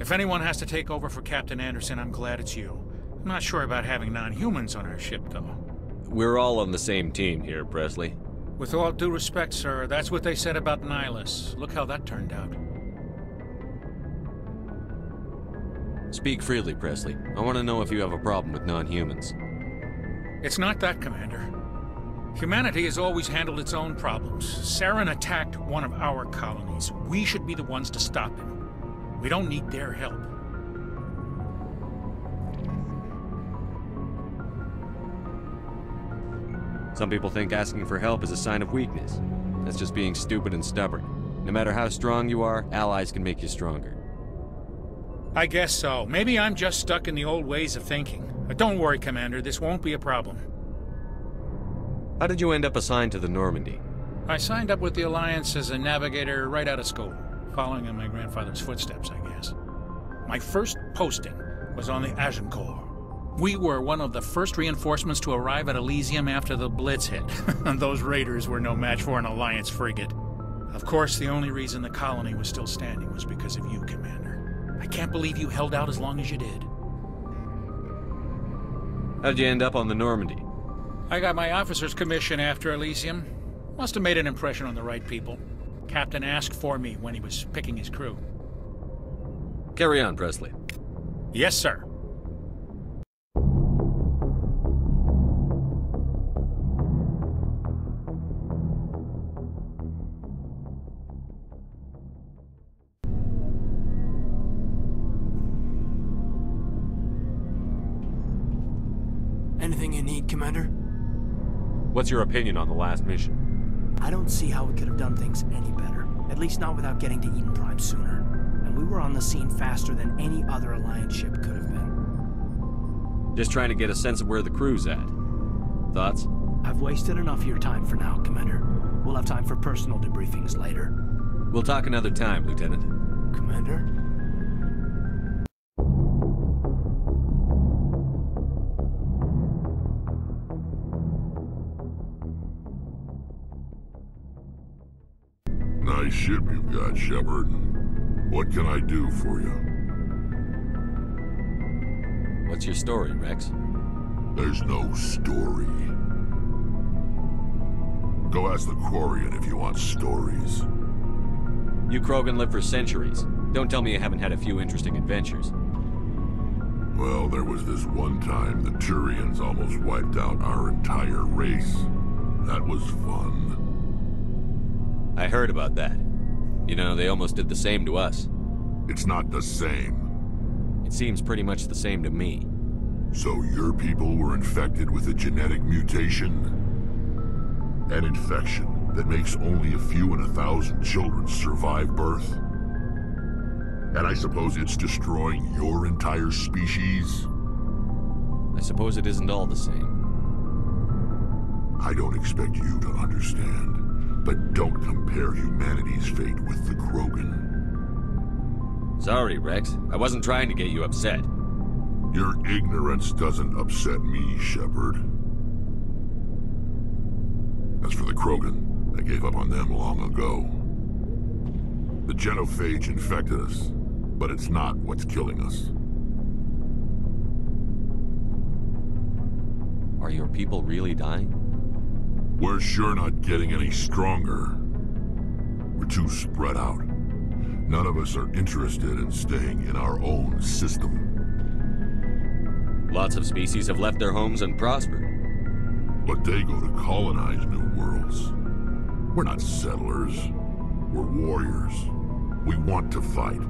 If anyone has to take over for Captain Anderson, I'm glad it's you. I'm not sure about having non-humans on our ship, though. We're all on the same team here, Pressly. With all due respect, sir, that's what they said about Nihilus. Look how that turned out. Speak freely, Pressly. I want to know if you have a problem with non-humans. It's not that, Commander. Humanity has always handled its own problems. Saren attacked one of our colonies. We should be the ones to stop him. We don't need their help. Some people think asking for help is a sign of weakness. That's just being stupid and stubborn. No matter how strong you are, allies can make you stronger. I guess so. Maybe I'm just stuck in the old ways of thinking. But don't worry, Commander. This won't be a problem. How did you end up assigned to the Normandy? I signed up with the Alliance as a navigator right out of school, following in my grandfather's footsteps, I guess. My first posting was on the Agincourt. We were one of the first reinforcements to arrive at Elysium after the Blitz hit. Those raiders were no match for an Alliance frigate. Of course, the only reason the colony was still standing was because of you, Commander. I can't believe you held out as long as you did. How'd you end up on the Normandy? I got my officer's commission after Elysium. Must have made an impression on the right people. Captain asked for me when he was picking his crew. Carry on, Pressly. Yes, sir. Anything you need, Commander? What's your opinion on the last mission? I don't see how we could have done things any better. At least not without getting to Eden Prime sooner. And we were on the scene faster than any other Alliance ship could have been. Just trying to get a sense of where the crew's at. Thoughts? I've wasted enough of your time for now, Commander. We'll have time for personal debriefings later. We'll talk another time, Lieutenant. Commander? Nice ship you've got, Shepard. What can I do for you? What's your story, Wrex? There's no story. Go ask the Quarian if you want stories. You Krogan lived for centuries. Don't tell me you haven't had a few interesting adventures. Well, there was this one time the Turians almost wiped out our entire race. That was fun. I heard about that. You know, they almost did the same to us. It's not the same. It seems pretty much the same to me. So your people were infected with a genetic mutation? An infection that makes only a few in 1,000 children survive birth? And I suppose it's destroying your entire species? I suppose it isn't all the same. I don't expect you to understand. But don't compare humanity's fate with the Krogan. Sorry, Wrex. I wasn't trying to get you upset. Your ignorance doesn't upset me, Shepard. As for the Krogan, I gave up on them long ago. The genophage infected us, but it's not what's killing us. Are your people really dying? We're sure not getting any stronger. We're too spread out. None of us are interested in staying in our own system. Lots of species have left their homes and prospered. But they go to colonize new worlds. We're not settlers. We're warriors. We want to fight.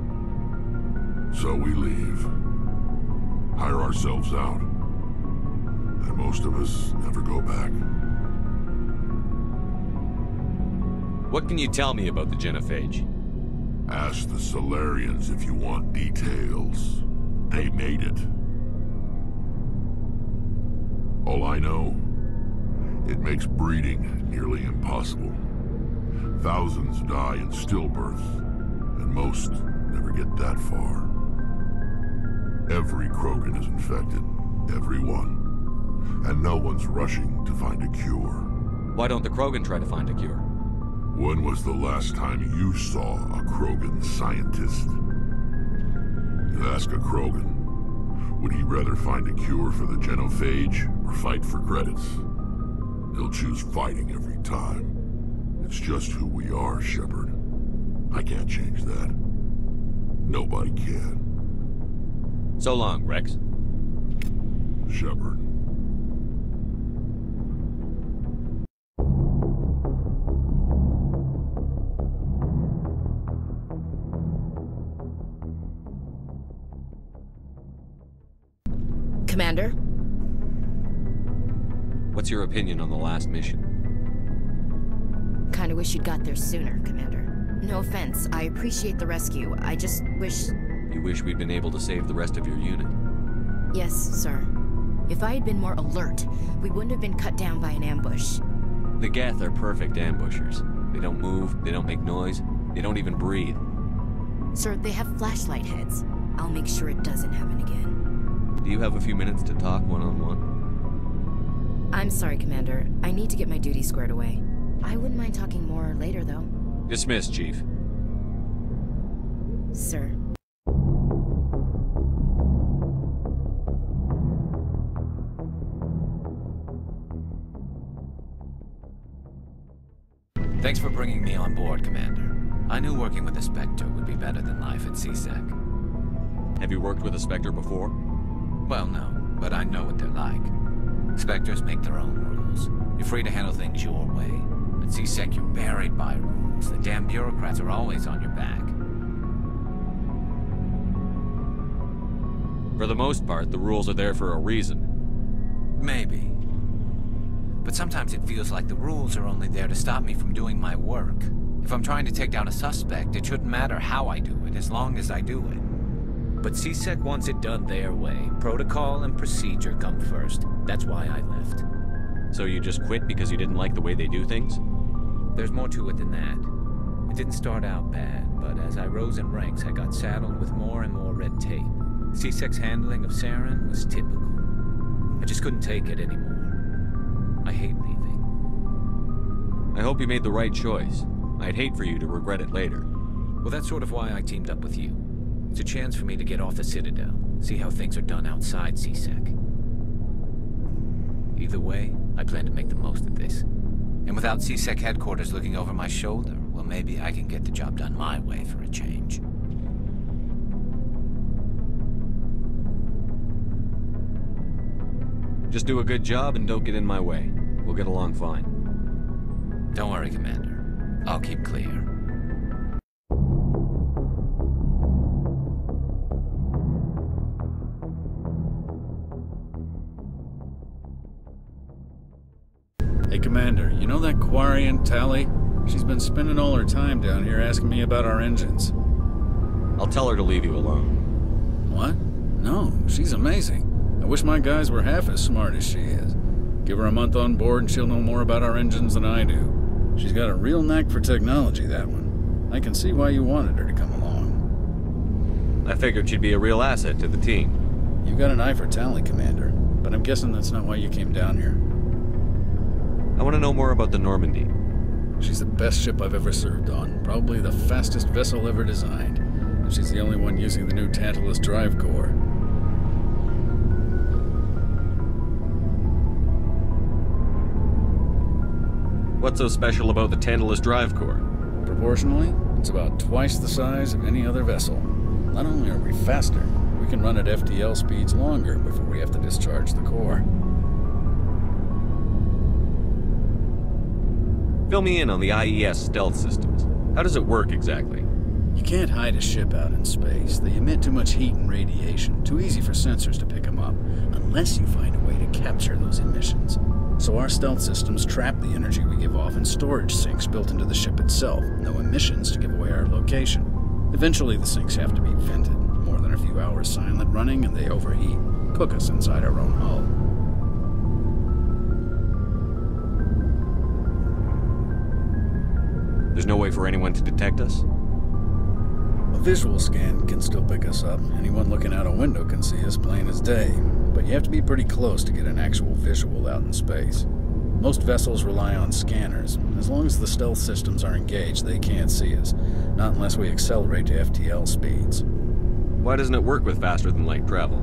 So we leave. Hire ourselves out. And most of us never go back. What can you tell me about the genophage? Ask the Solarians if you want details. They made it. All I know, it makes breeding nearly impossible. Thousands die in stillbirth, and most never get that far. Every Krogan is infected. Every one. And no one's rushing to find a cure. Why don't the Krogan try to find a cure? When was the last time you saw a Krogan scientist? You ask a Krogan. Would he rather find a cure for the genophage or fight for credits? He'll choose fighting every time. It's just who we are, Shepard. I can't change that. Nobody can. So long, Wrex. Shepard. Commander? What's your opinion on the last mission? Kinda wish you'd got there sooner, Commander. No offense, I appreciate the rescue. I just wish... You wish we'd been able to save the rest of your unit? Yes, sir. If I had been more alert, we wouldn't have been cut down by an ambush. The Geth are perfect ambushers. They don't move, they don't make noise, they don't even breathe. Sir, they have flashlight heads. I'll make sure it doesn't happen again. Do you have a few minutes to talk one-on-one? I'm sorry, Commander. I need to get my duty squared away. I wouldn't mind talking more later, though. Dismissed, Chief. Sir. Thanks for bringing me on board, Commander. I knew working with a Spectre would be better than life at CSEC. Have you worked with a Spectre before? Well, no, but I know what they're like. Spectres make their own rules. You're free to handle things your way. At CSEC, you're buried by rules. The damn bureaucrats are always on your back. For the most part, the rules are there for a reason. Maybe. But sometimes it feels like the rules are only there to stop me from doing my work. If I'm trying to take down a suspect, it shouldn't matter how I do it, as long as I do it. But CSEC wants it done their way. Protocol and procedure come first. That's why I left. So you just quit because you didn't like the way they do things? There's more to it than that. It didn't start out bad, but as I rose in ranks, I got saddled with more and more red tape. CSEC's handling of Saren was typical. I just couldn't take it anymore. I hate leaving. I hope you made the right choice. I'd hate for you to regret it later. Well, that's sort of why I teamed up with you. It's a chance for me to get off the Citadel, see how things are done outside CSEC. Either way, I plan to make the most of this. And without CSEC headquarters looking over my shoulder, well, maybe I can get the job done my way for a change. Just do a good job and don't get in my way. We'll get along fine. Don't worry, Commander. I'll keep clear. Hey, Commander, you know that Quarian, Tali? She's been spending all her time down here asking me about our engines. I'll tell her to leave you alone. What? No, she's amazing. I wish my guys were half as smart as she is. Give her a month on board and she'll know more about our engines than I do. She's got a real knack for technology, that one. I can see why you wanted her to come along. I figured she'd be a real asset to the team. You got an eye for Tali, Commander, but I'm guessing that's not why you came down here. I want to know more about the Normandy. She's the best ship I've ever served on, probably the fastest vessel ever designed. And she's the only one using the new Tantalus drive core. What's so special about the Tantalus drive core? Proportionally, it's about twice the size of any other vessel. Not only are we faster, we can run at FTL speeds longer before we have to discharge the core. Fill me in on the IES stealth systems. How does it work exactly? You can't hide a ship out in space. They emit too much heat and radiation. Too easy for sensors to pick them up, unless you find a way to capture those emissions. So our stealth systems trap the energy we give off in storage sinks built into the ship itself. No emissions to give away our location. Eventually the sinks have to be vented. More than a few hours silent running and they overheat. Cook us inside our own hull. There's no way for anyone to detect us? A visual scan can still pick us up. Anyone looking out a window can see us plain as day. But you have to be pretty close to get an actual visual out in space. Most vessels rely on scanners. As long as the stealth systems are engaged, they can't see us. Not unless we accelerate to FTL speeds. Why doesn't it work with faster-than-light travel?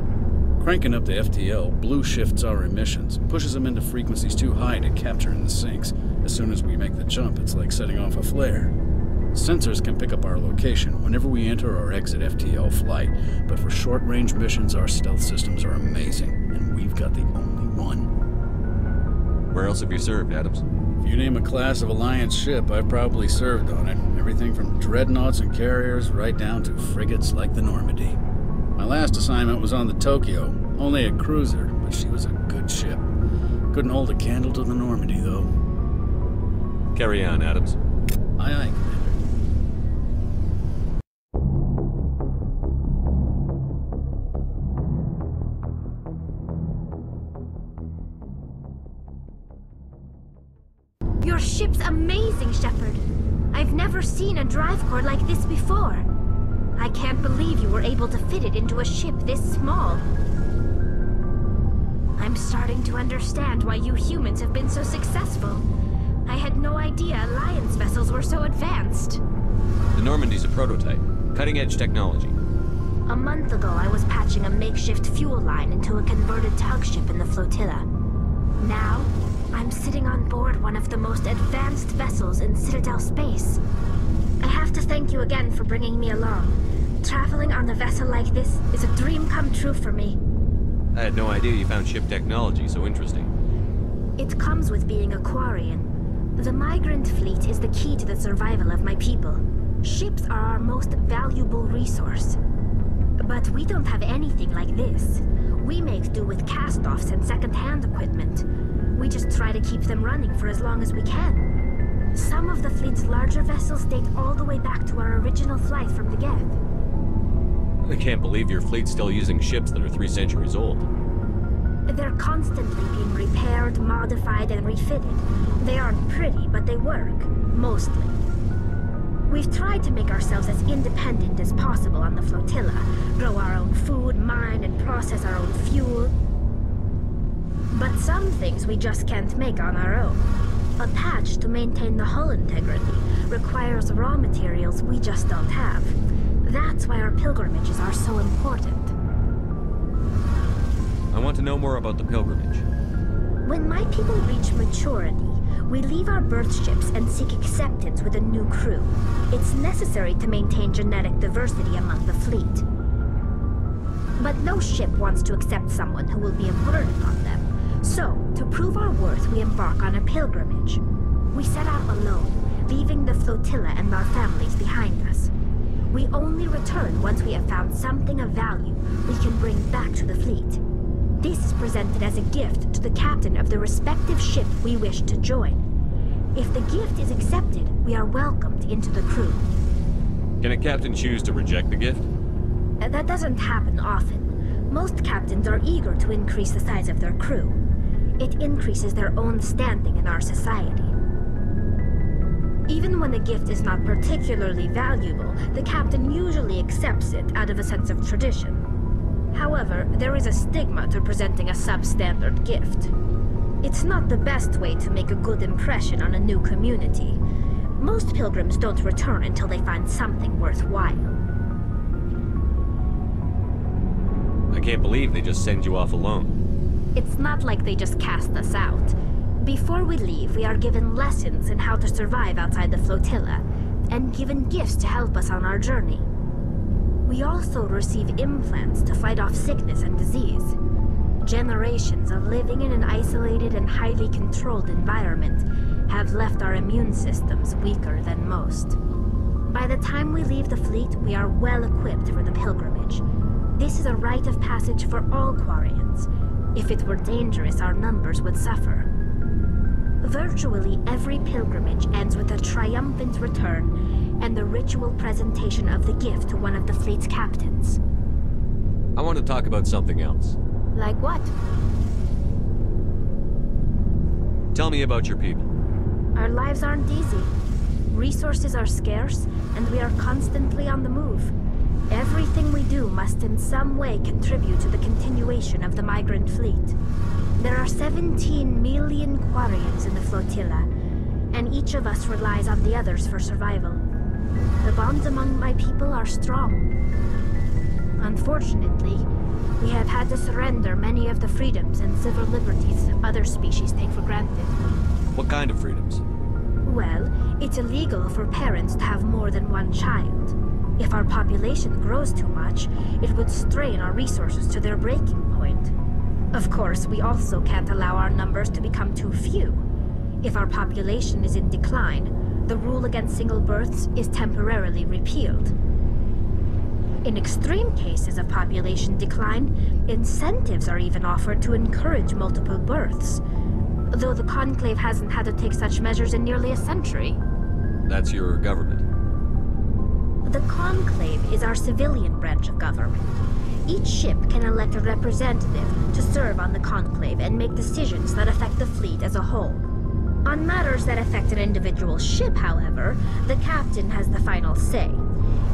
Cranking up the FTL blue shifts our emissions, pushes them into frequencies too high to capture in the sinks. As soon as we make the jump, it's like setting off a flare. Sensors can pick up our location whenever we enter or exit FTL flight, but for short-range missions, our stealth systems are amazing, and we've got the only one. Where else have you served, Adams? If you name a class of Alliance ship, I've probably served on it. Everything from dreadnoughts and carriers right down to frigates like the Normandy. My last assignment was on the Tokyo, only a cruiser, but she was a good ship. Couldn't hold a candle to the Normandy, though. Carry on, Adams. Aye, aye, Commander. Your ship's amazing, Shepard. I've never seen a drive core like this before. I can't believe you were able to fit it into a ship this small. I'm starting to understand why you humans have been so successful. I had no idea Alliance vessels were so advanced. The Normandy's a prototype. Cutting-edge technology. A month ago, I was patching a makeshift fuel line into a converted tug ship in the flotilla. Now, I'm sitting on board one of the most advanced vessels in Citadel space. I have to thank you again for bringing me along. Traveling on a vessel like this is a dream come true for me. I had no idea you found ship technology so interesting. It comes with being a Quarian. The migrant fleet is the key to the survival of my people. Ships are our most valuable resource. But we don't have anything like this. We make do with cast-offs and second-hand equipment. We just try to keep them running for as long as we can. Some of the fleet's larger vessels date all the way back to our original flight from the Geth. I can't believe your fleet's still using ships that are 3 centuries old. They're constantly being repaired, modified, and refitted. They aren't pretty, but they work. Mostly. We've tried to make ourselves as independent as possible on the flotilla. Grow our own food, mine, and process our own fuel. But some things we just can't make on our own. A patch to maintain the hull integrity requires raw materials we just don't have. That's why our pilgrimages are so important. I want to know more about the pilgrimage. When my people reach maturity, we leave our birth ships and seek acceptance with a new crew. It's necessary to maintain genetic diversity among the fleet. But no ship wants to accept someone who will be a burden on them. So, to prove our worth, we embark on a pilgrimage. We set out alone, leaving the flotilla and our families behind us. We only return once we have found something of value we can bring back to the fleet. This is presented as a gift to the captain of the respective ship we wish to join. If the gift is accepted, we are welcomed into the crew. Can a captain choose to reject the gift? That doesn't happen often. Most captains are eager to increase the size of their crew. It increases their own standing in our society. Even when a gift is not particularly valuable, the captain usually accepts it out of a sense of tradition. However, there is a stigma to presenting a substandard gift. It's not the best way to make a good impression on a new community. Most pilgrims don't return until they find something worthwhile. I can't believe they just send you off alone. It's not like they just cast us out. Before we leave, we are given lessons in how to survive outside the flotilla, and given gifts to help us on our journey. We also receive implants to fight off sickness and disease. Generations of living in an isolated and highly controlled environment have left our immune systems weaker than most. By the time we leave the fleet, we are well equipped for the pilgrimage. This is a rite of passage for all Quarians. If it were dangerous, our numbers would suffer. Virtually every pilgrimage ends with a triumphant return and the ritual presentation of the gift to one of the fleet's captains. I want to talk about something else. Like what? Tell me about your people. Our lives aren't easy. Resources are scarce, and we are constantly on the move. Everything we do must in some way contribute to the continuation of the migrant fleet. There are 17 million Quarians in the flotilla, and each of us relies on the others for survival. The bonds among my people are strong. Unfortunately, we have had to surrender many of the freedoms and civil liberties other species take for granted. What kind of freedoms? Well, it's illegal for parents to have more than one child. If our population grows too much, it would strain our resources to their breaking point. Of course, we also can't allow our numbers to become too few. If our population is in decline, the rule against single births is temporarily repealed. In extreme cases of population decline, incentives are even offered to encourage multiple births, though the Conclave hasn't had to take such measures in nearly a century. That's your government. The Conclave is our civilian branch of government. Each ship can elect a representative to serve on the Conclave and make decisions that affect the fleet as a whole. On matters that affect an individual ship, however, the captain has the final say.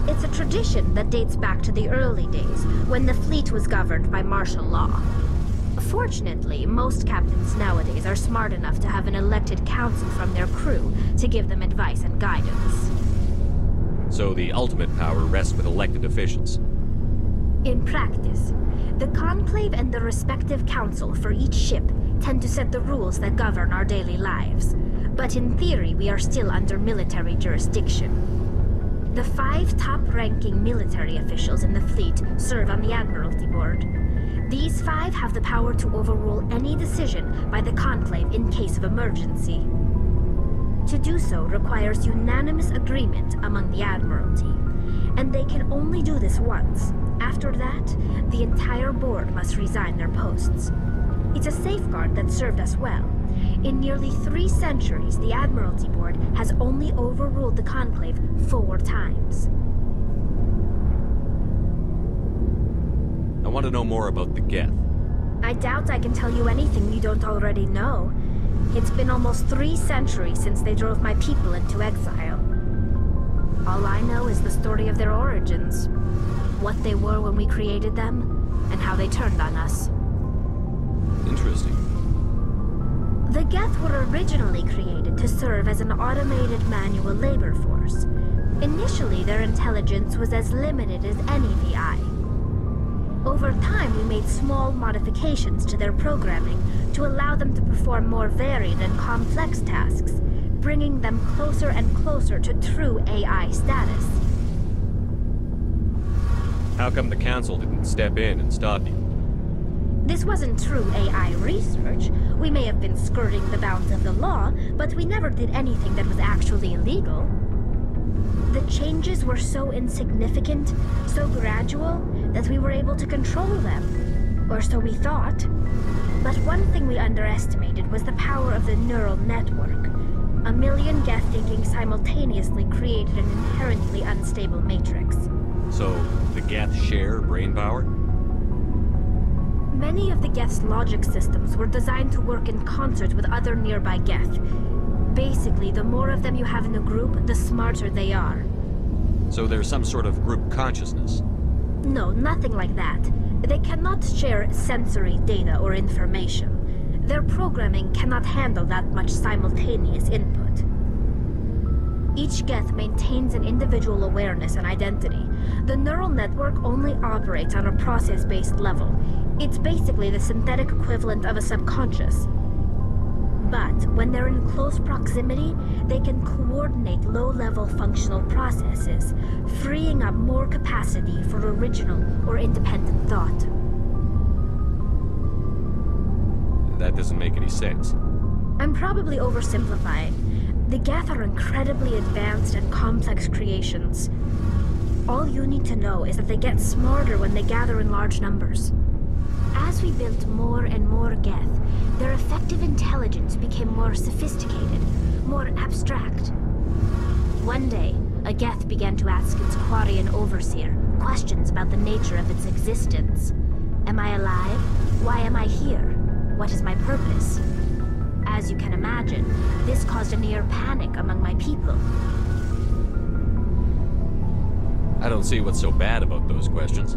It's a tradition that dates back to the early days, when the fleet was governed by martial law. Fortunately, most captains nowadays are smart enough to have an elected council from their crew to give them advice and guidance. So the ultimate power rests with elected officials. In practice, the Conclave and the respective council for each ship tend to set the rules that govern our daily lives. But in theory, we are still under military jurisdiction. The 5 top-ranking military officials in the fleet serve on the Admiralty Board. These 5 have the power to overrule any decision by the Conclave in case of emergency. To do so requires unanimous agreement among the Admiralty, and they can only do this once. After that, the entire board must resign their posts. It's a safeguard that served us well. In nearly 3 centuries, the Admiralty Board has only overruled the Conclave 4 times. I want to know more about the Geth. I doubt I can tell you anything you don't already know. It's been almost 3 centuries since they drove my people into exile. All I know is the story of their origins, what they were when we created them, and how they turned on us. Interesting. The Geth were originally created to serve as an automated manual labor force. Initially, their intelligence was as limited as any VI. Over time, we made small modifications to their programming to allow them to perform more varied and complex tasks, bringing them closer and closer to true AI status. How come the Council didn't step in and stop you? This wasn't true AI research. We may have been skirting the bounds of the law, but we never did anything that was actually illegal. The changes were so insignificant, so gradual, that we were able to control them. Or so we thought. But one thing we underestimated was the power of the neural network. 1 million Geth thinking simultaneously created an inherently unstable matrix. So, the Geth share brain power? Many of the Geth's logic systems were designed to work in concert with other nearby Geth. Basically, the more of them you have in a group, the smarter they are. So there's some sort of group consciousness? No, nothing like that. They cannot share sensory data or information. Their programming cannot handle that much simultaneous input. Each Geth maintains an individual awareness and identity. The neural network only operates on a process-based level. It's basically the synthetic equivalent of a subconscious. But when they're in close proximity, they can coordinate low-level functional processes, freeing up more capacity for original or independent thought. That doesn't make any sense. I'm probably oversimplifying. The Geth are incredibly advanced and complex creations. All you need to know is that they get smarter when they gather in large numbers. As we built more and more Geth, their effective intelligence became more sophisticated, more abstract. One day, a Geth began to ask its Quarian overseer questions about the nature of its existence. Am I alive? Why am I here? What is my purpose? As you can imagine, this caused a near panic among my people. I don't see what's so bad about those questions.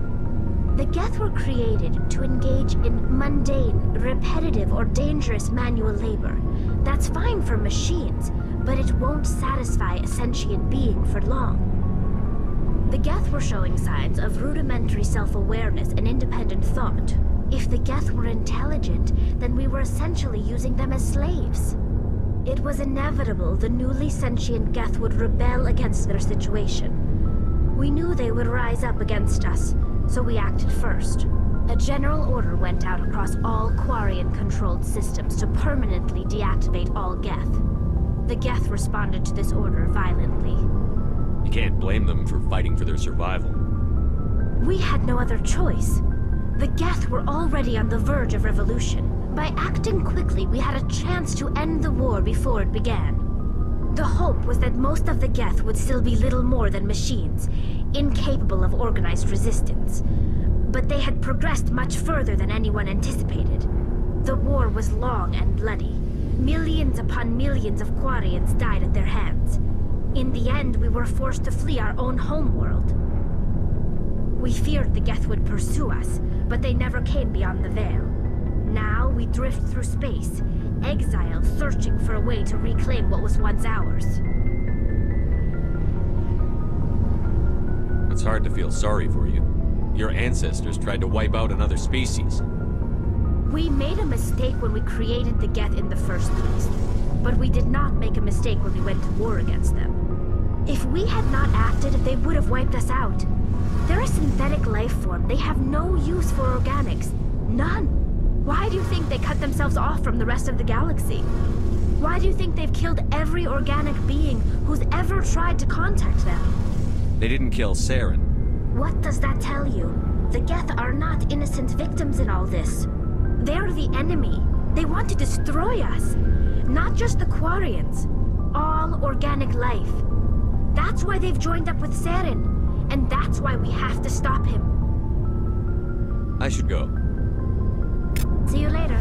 The Geth were created to engage in mundane, repetitive, or dangerous manual labor. That's fine for machines, but it won't satisfy a sentient being for long. The Geth were showing signs of rudimentary self-awareness and independent thought. If the Geth were intelligent, then we were essentially using them as slaves. It was inevitable the newly sentient Geth would rebel against their situation. We knew they would rise up against us, so we acted first. A general order went out across all Quarian-controlled systems to permanently deactivate all Geth. The Geth responded to this order violently. You can't blame them for fighting for their survival. We had no other choice. The Geth were already on the verge of revolution. By acting quickly, we had a chance to end the war before it began. The hope was that most of the Geth would still be little more than machines, incapable of organized resistance. But they had progressed much further than anyone anticipated. The war was long and bloody. Millions upon millions of Quarians died at their hands. In the end, we were forced to flee our own homeworld. We feared the Geth would pursue us, but they never came beyond the Veil. Now we drift through space, exiled, searching for a way to reclaim what was once ours. It's hard to feel sorry for you. Your ancestors tried to wipe out another species. We made a mistake when we created the Geth in the first place, but we did not make a mistake when we went to war against them. If we had not acted, they would have wiped us out. They're a synthetic life form. They have no use for organics. None. Why do you think they cut themselves off from the rest of the galaxy? Why do you think they've killed every organic being who's ever tried to contact them? They didn't kill Saren. What does that tell you? The Geth are not innocent victims in all this. They're the enemy. They want to destroy us. Not just the Quarians. All organic life. That's why they've joined up with Saren. And that's why we have to stop him. I should go. See you later.